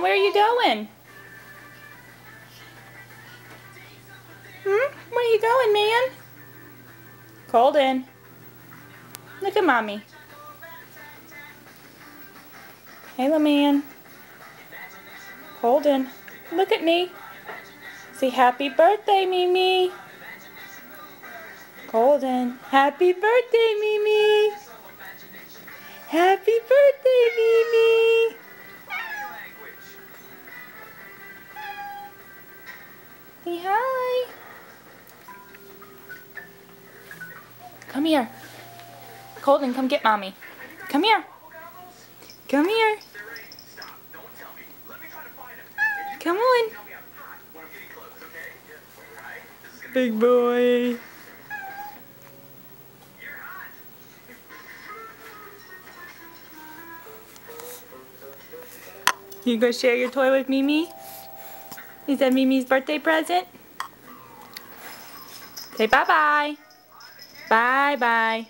where are you going? Where are you going, man? Colden. Look at Mommy. Hey, little man. Colden. Look at me. Say happy birthday, Mimi. Colden. Happy birthday, Mimi. Happy birthday, Mimi. Say hi. Come here. Colden, come get Mommy. Come here. Come here. Come on. Big boy. You go share your toy with Mimi? Is that Mimi's birthday present? Say bye-bye. Bye-bye.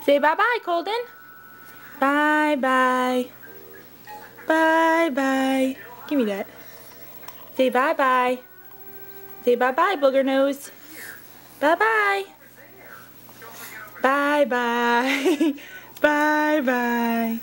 Say bye-bye, Colden. Bye-bye. Bye-bye. Give me that. Say bye-bye. Say bye-bye, booger nose. Bye-bye. Bye-bye. Bye-bye.